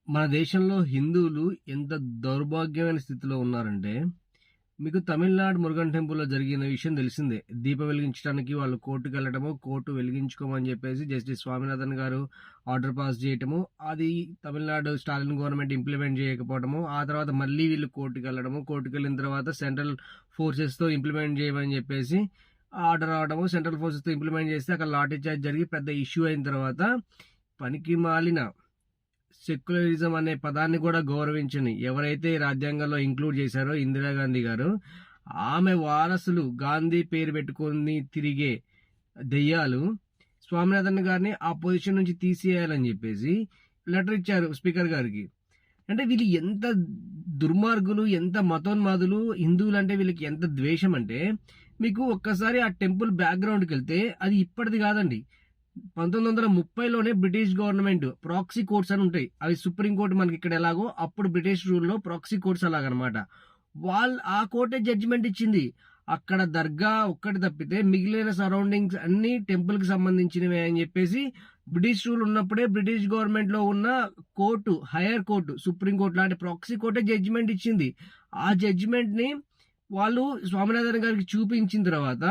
మన దేశంలో హిందువులు ఎంత దౌర్భాగ్యమైన స్థితిలో ఉన్నారంటే, మీకు తమిళనాడు మురుగన్ టెంపుల్‌లో జరిగిన విషయం తెలిసిందే. దీపం వెలిగించడానికి వాళ్ళు కోర్టుకెళ్ళడము, కోర్టు వెలిగించుకోమని చెప్పేసి జస్టిస్ స్వామినాథన్ గారు ఆర్డర్ పాస్ చేయటము, అది తమిళనాడు స్టాలిన్ గవర్నమెంట్ ఇంప్లిమెంట్ చేయకపోవడము, ఆ తర్వాత మళ్ళీ వీళ్ళు కోర్టుకెళ్ళడము, కోర్టుకెళ్ళిన తర్వాత సెంట్రల్ ఫోర్సెస్‌తో ఇంప్లిమెంట్ చేయమని చెప్పేసి ఆర్డర్ రావడము, సెంట్రల్ ఫోర్సెస్‌తో ఇంప్లిమెంట్ చేస్తే అక్కడ లాఠీ చార్జ్ జరిగి పెద్ద ఇష్యూ అయిన తర్వాత పనికిమాలిన సెక్యులరిజం అనే పదాన్ని కూడా గౌరవించని ఎవరైతే రాజ్యాంగంలో ఇంక్లూడ్ చేశారో ఇందిరాగాంధీ గారు, ఆమె వారసులు గాంధీ పేరు పెట్టుకొని తిరిగే దెయ్యాలు స్వామినాథన్ గారిని ఆ పొజిషన్ నుంచి తీసేయాలని చెప్పేసి లెటర్ ఇచ్చారు స్పీకర్ గారికి. అంటే వీళ్ళు ఎంత దుర్మార్గులు, ఎంత మతోన్మాదులు, హిందువులు అంటే వీళ్ళకి ఎంత ద్వేషం అంటే, మీకు ఒక్కసారి ఆ టెంపుల్ బ్యాక్గ్రౌండ్కి వెళ్తే అది ఇప్పటిది కాదండి. 1930లోనే బ్రిటిష్ గవర్నమెంట్ ప్రాక్సీ కోర్ట్స్ అని ఉంటాయి. అవి సుప్రీంకోర్టు మనకి ఇక్కడ ఎలాగో అప్పుడు బ్రిటిష్ రూల్లో ప్రాక్సీ కోర్ట్స్ అలాగనమాట. ఆ కోర్టే జడ్జిమెంట్ ఇచ్చింది. అక్కడ దర్గా ఒక్కటి తప్పితే మిగిలిన సరౌండింగ్స్ అన్ని టెంపుల్ కి సంబంధించినవే అని చెప్పేసి బ్రిటిష్ రూల్ ఉన్నప్పుడే బ్రిటిష్ గవర్నమెంట్ లో ఉన్న court, hire court, supreme court లాంటి ప్రాక్సీ కోర్టే జడ్జిమెంట్ ఇచ్చింది. ఆ జడ్జిమెంట్ ని వాళ్ళు స్వామినాథన్ గారికి చూపించిన తర్వాత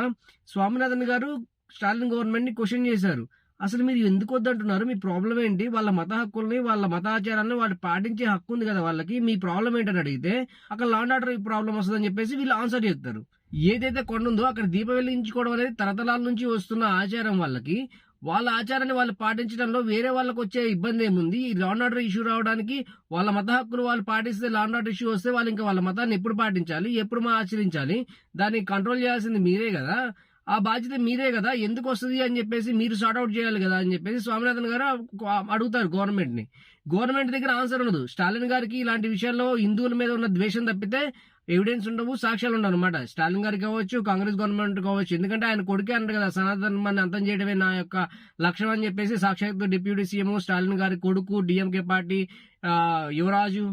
స్వామినాథన్ గారు స్టాలిన్ గవర్నమెంట్ ని క్వశ్చన్ చేశారు. అసలు మీరు ఎందుకు వద్దంటున్నారు? మీ ప్రాబ్లం ఏంటి? వాళ్ళ మత హక్కుల్ని, వాళ్ళ మతాచారాన్ని వాళ్ళు పాటించే హక్కు ఉంది కదా వాళ్ళకి, మీ ప్రాబ్లం ఏంటని అడిగితే అక్కడ లా అండ్ ఆర్డర్ ప్రాబ్లం వస్తుందని చెప్పేసి వీళ్ళు ఆన్సర్ చేస్తారు. ఏదైతే కొండ ఉందో అక్కడ దీపం వెలిగించుకోవడం అనేది తరతరాల నుంచి వస్తున్న ఆచారం. వాళ్ళకి వాళ్ళ ఆచారాన్ని వాళ్ళు పాటించడంలో వేరే వాళ్ళకి వచ్చే ఇబ్బంది ఏముంది? ఈ లా అండ్ ఆర్డర్ ఇష్యూ రావడానికి వాళ్ళ మత హక్కులు వాళ్ళు పాటిస్తే, లా అండ్ ఆర్డర్ ఇష్యూ వస్తే వాళ్ళు ఇంకా వాళ్ళ మతాన్ని ఎప్పుడు పాటించాలి, ఎప్పుడు ఆచరించాలి? దాన్ని కంట్రోల్ చేయాల్సింది మీరే కదా, ఆ బాధ్యత మీరే కదా, ఎందుకు వస్తుంది అని చెప్పేసి మీరు సార్ట్అవుట్ చేయాలి కదా అని చెప్పేసి స్వామినాథన్ గారు అడుగుతారు గవర్నమెంట్ ని. గవర్నమెంట్ దగ్గర ఆన్సర్ ఉండదు. స్టాలిన్ గారికి ఇలాంటి విషయాల్లో హిందువుల మీద ఉన్న ద్వేషం తప్పితే ఎవిడెన్స్ ఉండవు, సాక్ష్యాలు ఉండవు అనమాట. స్టాలిన్ గారికి కావచ్చు, కాంగ్రెస్ గవర్నమెంట్ కావచ్చు, ఎందుకంటే ఆయన కొడుకే అంటారు కదా, సనాతనాన్ని అంతం చేయడమే నా యొక్క లక్ష్యం అని చెప్పేసి సాక్షాత్ డిప్యూటీ సీఎం స్టాలిన్ గారి కొడుకు, డిఎంకే పార్టీ యువరాజు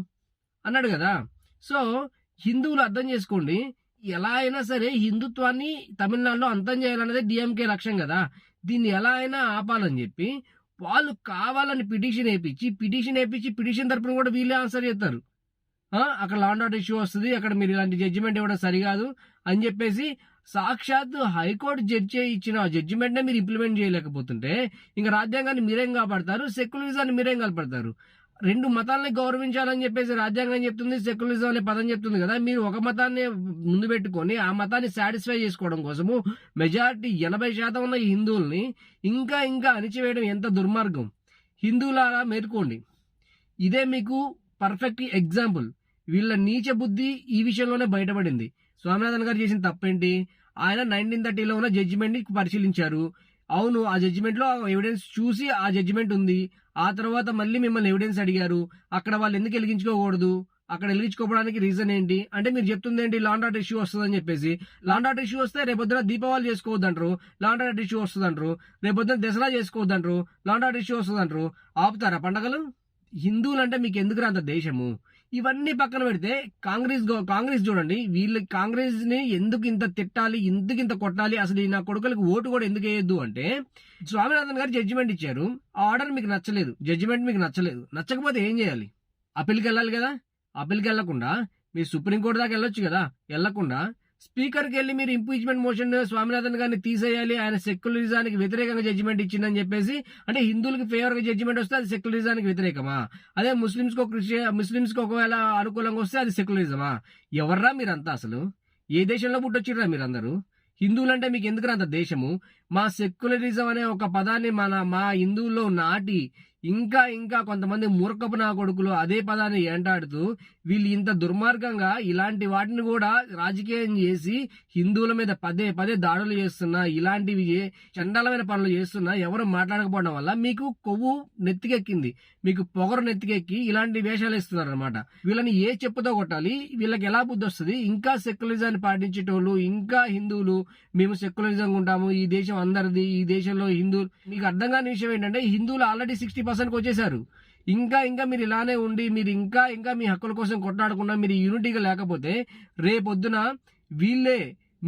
అన్నాడు కదా. సో హిందువులు అర్థం చేసుకోండి, ఎలా అయినా సరే హిందుత్వాన్ని తమిళనాడులో అంతం చేయాలన్నదే డిఎంకే లక్ష్యం కదా. దీన్ని ఎలా అయినా ఆపాలని చెప్పి వాళ్ళు కావాలని పిటిషన్ వేయించి పిటిషన్ తరపున కూడా వీళ్ళే ఆన్సర్ చేస్తారు. అక్కడ లా అండ్ ఆర్డర్ ఇష్యూ వస్తుంది, అక్కడ మీరు ఇలాంటి జడ్జిమెంట్ ఇవ్వడం సరికాదు అని చెప్పేసి సాక్షాత్ హైకోర్టు జడ్జి ఇచ్చిన జడ్జిమెంట్ నే మీరు ఇంప్లిమెంట్ చేయలేకపోతుంటే ఇంకా రాజ్యాంగాన్ని మీరేం కాపాడతారు? సెక్యులరిజాన్ని మీరేం కాపాడతారు? రెండు మతాలని గౌరవించాలని చెప్పేసి రాజ్యాంగం చెప్తుంది, సెక్యులరిజం అనే పదం చెప్తుంది కదా. మీరు ఒక మతాన్ని ముందు పెట్టుకొని ఆ మతాన్ని సాటిస్ఫై చేసుకోవడం కోసము మెజారిటీ 80% ఉన్న హిందువుల్ని ఇంకా ఇంకా అణిచివేయడం ఎంత దుర్మార్గం. హిందువులారా మేలుకోండి. ఇదే మీకు పర్ఫెక్ట్ ఎగ్జాంపుల్. వీళ్ళ నీచ బుద్ధి ఈ విషయంలోనే బయటపడింది. స్వామినాథన్ గారు చేసిన తప్పేంటి? ఆయన 1930లో ఉన్న జడ్జిమెంట్ ని పరిశీలించారు. అవును, ఆ జడ్జిమెంట్ లో ఎవిడెన్స్ చూసి ఆ జడ్జిమెంట్ ఉంది. ఆ తర్వాత మళ్ళీ మిమ్మల్ని ఎవిడెన్స్ అడిగారు. అక్కడ వాళ్ళు ఎందుకు వెలిగించుకోకూడదు, అక్కడ వెలిగించుకోవడానికి రీజన్ ఏంటి అంటే మీరు చెప్తుంది ఏంటి? లా అండ్ ఆర్డర్ ఇష్యూ వస్తుందని చెప్పేసి. లా అండ్ ఆర్డర్ ఇష్యూ వస్తే రేపొద్దున దీపావళి చేసుకోవద్దంటారు, లా అండ్ ఆర్డర్ ఇష్యూ వస్తుందంటారు. రేపొద్దున దసరా చేసుకోవద్దంటారు, లా అండ్ ఆర్డర్ ఇష్యూ వస్తుందంటారు. ఆపుతారా పండగలు? హిందువులు అంటే మీకు ఎందుకు అంత దేశము? ఇవన్నీ పక్కన పెడితే కాంగ్రెస్ చూడండి, వీళ్ళ కాంగ్రెస్ ని ఎందుకు ఇంత తిట్టాలి, ఎందుకు ఇంత కొట్టాలి, అసలు నా కొడుకులకు ఓటు కూడా ఎందుకు వేయొద్దు అంటే, స్వామినాథన్ గారు జడ్జిమెంట్ ఇచ్చారు, ఆ ఆర్డర్ మీకు నచ్చలేదు, జడ్జిమెంట్ మీకు నచ్చలేదు, నచ్చకపోతే ఏం చేయాలి? అప్పీల్కి వెళ్ళాలి కదా. అప్పీల్కి వెళ్లకుండా మీరు సుప్రీంకోర్టు దాకా వెళ్ళొచ్చు కదా. వెళ్లకుండా స్పీకర్కి వెళ్ళి మీరు ఇంపీచ్మెంట్ మోషన్ స్వామినాథన్ గారిని తీసేయాలి, ఆయన సెక్యులరిజానికి వ్యతిరేకంగా జడ్జిమెంట్ ఇచ్చిందని చెప్పేసి, అంటే హిందువులకి ఫేవర్ గా జడ్జిమెంట్ వస్తే అది సెక్యులరిజానికి వ్యతిరేకమా? అదే ముస్లింస్ కి ఒకవేళ అనుకూలంగా వస్తే అది సెక్యులరిజమా? ఎవర్రా మీరంతా? అసలు ఏ దేశంలో పుట్టొచ్చిర్రా మీరందరూ? హిందువులంటే మీకు ఎందుకు అంత దేశము? మా సెక్యులరిజం అనే ఒక పదాన్ని మా హిందువుల్లో నాటి ఇంకా ఇంకా కొంతమంది మూర్ఖపు నా కొడుకులు అదే పదాన్ని ఏంటాడుతూ వీళ్ళు ఇంత దుర్మార్గంగా ఇలాంటి వాటిని కూడా రాజకీయం చేసి హిందువుల మీద పదే పదే దాడులు చేస్తున్నా, ఇలాంటివి చండాలమైన పనులు చేస్తున్నా ఎవరు మాట్లాడకపోవడం వల్ల మీకు కొవ్వు నెత్తికెక్కింది, మీకు పొగరు నెత్తికెక్కి ఇలాంటి వేషాలు ఇస్తున్నారు అనమాట. వీళ్ళని ఏ చెప్పుతో కొట్టాలి? వీళ్ళకి ఎలా బుద్ధి వస్తుంది? ఇంకా సెక్యులరిజాన్ని పాటించేటోళ్ళు, ఇంకా హిందువులు మేము సెక్యులరిజంగా ఉంటాము, ఈ దేశం అందరిది, ఈ దేశంలో హిందువులు. మీకు అర్థం కాని విషయం ఏంటంటే హిందువులు ఆల్రెడీ 60% వచ్చేసారు. ఇంకా ఇంకా మీరు ఇలానే ఉండి మీరు ఇంకా ఇంకా మీ హక్కుల కోసం కొట్లాడకుండా మీరు యూనిటీగా లేకపోతే రేపొద్దున వీళ్ళే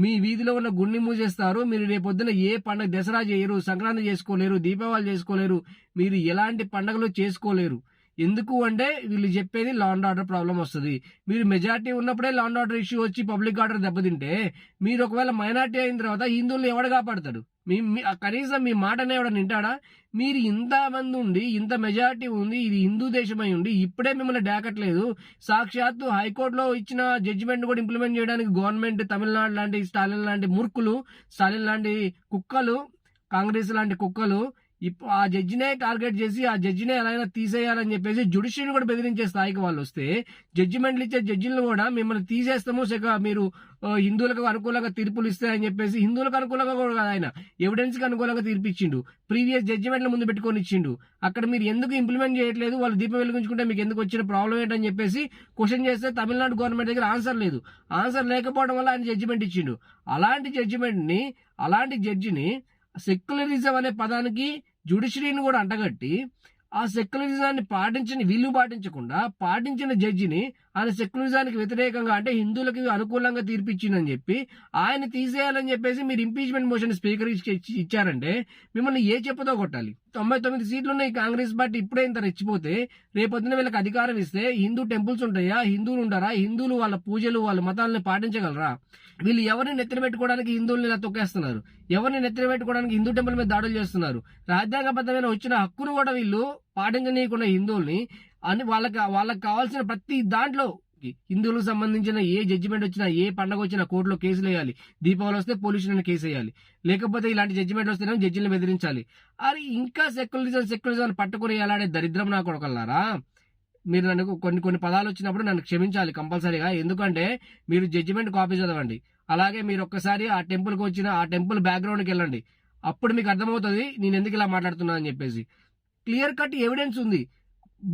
మీ వీధిలో ఉన్న గుండి మూసేస్తారు. మీరు రేపొద్దున ఏ పండుగ, దసరా చేయరు, సంక్రాంతి చేసుకోలేరు, దీపావళి చేసుకోలేరు, మీరు ఎలాంటి పండుగలు చేసుకోలేరు. ఎందుకు అంటే వీళ్ళు చెప్పేది లా అండ్ ఆర్డర్ ప్రాబ్లం వస్తుంది. మీరు మెజారిటీ ఉన్నప్పుడే లా అండ్ ఆర్డర్ ఇష్యూ వచ్చి పబ్లిక్ ఆర్డర్ దెబ్బతింటే మీరు ఒకవేళ మైనారిటీ అయిన తర్వాత హిందువులు ఎవడు కాపాడతాడు? కనీసం మీ మాటనే ఎవడ వింటాడా? మీరు ఇంతమంది ఉండి ఇంత మెజారిటీ ఉంది, ఇది హిందూ దేశమై ఉండి ఇప్పుడే మిమ్మల్ని డేకట్లేదు. సాక్షాత్తు హైకోర్టులో ఇచ్చిన జడ్జిమెంట్ కూడా ఇంప్లిమెంట్ చేయడానికి గవర్నమెంట్ తమిళనాడు లాంటి స్టాలిన్ లాంటి మూర్ఖులు, స్టాలిన్ లాంటి కుక్కలు, కాంగ్రెస్ లాంటి కుక్కలు ఆ జడ్జినే టార్గెట్ చేసి ఆ జడ్జినే ఎలా అయినా తీసేయాలని చెప్పేసి జ్యుడిషియరీని కూడా బెదిరించే స్థాయికి వాళ్ళు వస్తే, జడ్జిమెంట్లు ఇచ్చే జడ్జిలను కూడా మిమ్మల్ని తీసేస్తాము, మీరు హిందువులకు అనుకూలంగా తీర్పులు ఇస్తాయని చెప్పేసి, హిందువులకు అనుకూలంగా కూడా కాదు, ఆయన ఎవిడెన్స్ కి అనుకూలంగా తీర్పిచ్చిండు, ప్రీవియస్ జడ్జిమెంట్ల ముందు పెట్టుకొని ఇచ్చిండు. అక్కడ మీరు ఎందుకు ఇంప్లిమెంట్ చేయట్లేదు, వాళ్ళు దీపం వెలిగించుకుంటే మీకు ఎందుకు వచ్చిన ప్రాబ్లం ఏంటని చెప్పేసి క్వశ్చన్ చేస్తే తమిళనాడు గవర్నమెంట్ దగ్గర ఆన్సర్ లేదు. ఆన్సర్ లేకపోవడం వల్ల ఆయన జడ్జిమెంట్ ఇచ్చిండు. అలాంటి జడ్జిని సెక్యులరిజం అనే పదానికి జ్యుడిషియరీని కూడా అంటగట్టి ఆ సెక్యులరిజాన్ని వీళ్ళు పాటించకుండా పాటించిన జడ్జిని ఆయన సెక్యులరిజానికి వ్యతిరేకంగా అంటే హిందువులకి అనుకూలంగా తీర్పిచ్చిందని చెప్పి ఆయన తీసేయాలని చెప్పేసి మీరు ఇంపీచ్మెంట్ మోషన్ స్పీకర్ ఇచ్చారంటే మిమ్మల్ని ఏ చెప్పుతో కొట్టాలి? 99 సీట్లు ఉన్నాయి కాంగ్రెస్ పార్టీ. ఇప్పుడే ఇంత రెచ్చిపోతే రేపొద్దున వీళ్ళకి అధికారం ఇస్తే హిందూ టెంపుల్స్ ఉంటాయా? హిందువులు ఉంటారా? హిందువులు వాళ్ళ పూజలు వాళ్ళ మతాలని పాటించగలరా? వీళ్ళు ఎవరిని నెత్తిన పెట్టుకోవడానికి హిందువుల్ని ఇలా తొక్కేస్తున్నారు, ఎవరిని నెత్తిన పెట్టుకోవడానికి హిందూ టెంపుల్ మీద దాడులు చేస్తున్నారు. రాజ్యాంగబద్ధమైన వచ్చిన హక్కును కూడా వీళ్ళు పాటించనీయకుండా హిందువుల్ని వాళ్ళకి కావాల్సిన ప్రతి దాంట్లో హిందువులకు సంబంధించిన ఏ జడ్జిమెంట్ వచ్చినా, ఏ పండగ వచ్చినా కోర్టులో కేసులు వేయాలి. దీపావళి వస్తే పోలీసులను కేసు వేయాలి. లేకపోతే ఇలాంటి జడ్జిమెంట్ వస్తేనే జడ్జిలను బెదిరించాలి. అది ఇంకా సెక్యులరిజం పట్టుకుని ఎలాడే దరిద్రం నా కొడకల్లారా. మీరు నన్ను కొన్ని పదాలు వచ్చినప్పుడు నన్ను క్షమించాలి కంపల్సరీగా. ఎందుకంటే మీరు జడ్జిమెంట్ కాపీ చదవండి, అలాగే మీరు ఒక్కసారి ఆ టెంపుల్కి వచ్చిన ఆ టెంపుల్ బ్యాక్గ్రౌండ్కి వెళ్ళండి. అప్పుడు మీకు అర్థమవుతుంది నేను ఎందుకు ఇలా మాట్లాడుతున్నా అని చెప్పేసి. క్లియర్ కట్ ఎవిడెన్స్ ఉంది.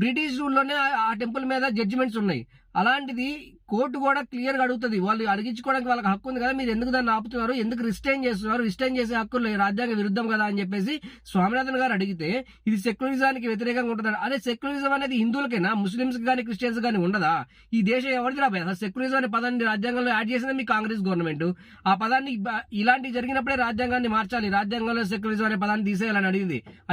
బ్రిటిష్ రూల్లోనే ఆ టెంపుల్ మీద జడ్జిమెంట్స్ ఉన్నాయి. అలాంటిది కోర్టు కూడా క్లియర్ గా అడుగుతుంది. వాళ్ళు అడిగించుకోవడానికి వాళ్ళకి హక్కు ఉంది కదా, మీరు ఎందుకు దాన్ని ఆపుతున్నారు, ఎందుకు రిస్టైన్ చేస్తున్నారు, రిస్టైన్ చేసే హక్కు రాజ్యాంగ విరుద్ధం కదా అని చెప్పేసి స్వామినాథన్ గారు అడిగితే ఇది సెక్యులరిజానికి వ్యతిరేకంగా ఉంటున్నారు. అదే సెక్యులరిజం అనేది హిందువులకైనా, ముస్లింస్ కానీ క్రిస్టియన్స్ కానీ ఉండదా? ఈ దేశం ఎవరిది రాబోయే? అసలు సెక్యులరిజం అనే పదాన్ని రాజ్యాంగంలో యాడ్ చేసిన మీ కాంగ్రెస్ గవర్నమెంట్. ఆ పదాన్ని ఇలాంటివి జరిగినప్పుడే రాజ్యాంగాన్ని మార్చాలి, రాజ్యాంగంలో సెక్యులరిజం అనే పదాన్ని తీసేయాలని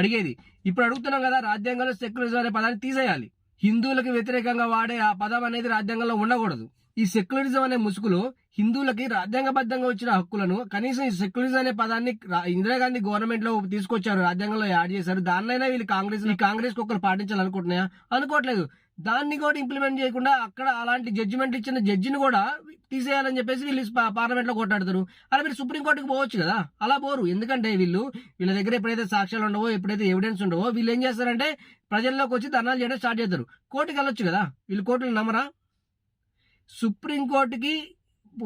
అడిగేది. ఇప్పుడు అడుగుతున్నాం కదా, రాజ్యాంగంలో సెక్యులరిజం అనే పదాన్ని తీసేయాలి. హిందువులకు వ్యతిరేకంగా వాడే ఆ పదం అనేది రాజ్యాంగంలో ఉండకూడదు. ఈ సెక్యులరిజం అనే ముసుగులో హిందువులకి రాజ్యాంగబద్ధంగా వచ్చిన హక్కులను కనీసం ఈ సెక్యులరిజం అనే పదాన్ని ఇందిరాగాంధీ గవర్నమెంట్ లో తీసుకొచ్చారు, రాజ్యాంగంలో యాడ్ చేశారు. దాన్నైనా వీళ్ళు కాంగ్రెస్ ఒక్కరు పాటించాలనుకుంటున్నాయా? అనుకోవట్లేదు. దాన్ని కూడా ఇంప్లిమెంట్ చేయకుండా అక్కడ అలాంటి జడ్జిమెంట్ ఇచ్చిన జడ్జిని కూడా తీసేయాలని చెప్పేసి వీళ్ళు పార్లమెంట్ లో కొట్టాడతారు. అలా మీరు సుప్రీంకోర్టుకు పోవచ్చు కదా, అలా పోరు. ఎందుకంటే వీళ్ళ దగ్గర ఎప్పుడైతే సాక్ష్యాలు ఉండవో, ఎప్పుడైతే ఎవిడెన్స్ ఉండవో, వీళ్ళు ఏం చేస్తారంటే ప్రజల్లోకి వచ్చి ధర్నాలు చేయడం స్టార్ట్ చేస్తారు. కోర్టుకి వెళ్ళొచ్చు కదా, వీళ్ళు కోర్టులు నమ్మరా? సుప్రీంకోర్టుకి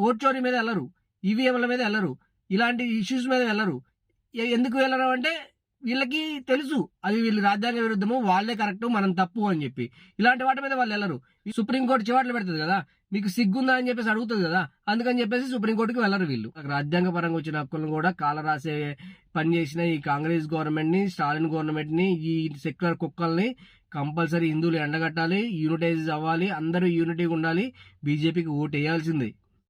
ఓట్చోరీ మీద వెళ్ళరు, ఈవీఎంల మీద వెళ్ళరు, ఇలాంటి ఇష్యూస్ మీద వెళ్ళరు. ఎందుకు వెళ్ళరు అంటే వీళ్ళకి తెలుసు అది వీళ్ళు రాజ్యాంగ విరుద్ధము, వాళ్ళే కరెక్ట్, మనం తప్పు అని చెప్పి. ఇలాంటి వాటి మీద వాళ్ళు వెళ్ళరు. సుప్రీంకోర్టు చివాట్లు పెడుతుంది కదా, మీకు సిగ్గుందా అని చెప్పేసి అడుగుతుంది కదా, అందుకని చెప్పేసి సుప్రీంకోర్టుకి వెళ్ళరు వీళ్ళు. రాజ్యాంగ పరంగా వచ్చిన హక్కులను కూడా కాలరాసే పని చేసిన ఈ కాంగ్రెస్ గవర్నమెంట్ ని, స్టాలిన్ గవర్నమెంట్ ని, ఈ సెక్యులర్ కుక్కల్ని కంపల్సరీ హిందువులు ఎండగట్టాలి, యూనిటైజ్ అవ్వాలి, అందరూ యూనిటీగా ఉండాలి, బీజేపీకి ఓటు వేయాల్సిందే.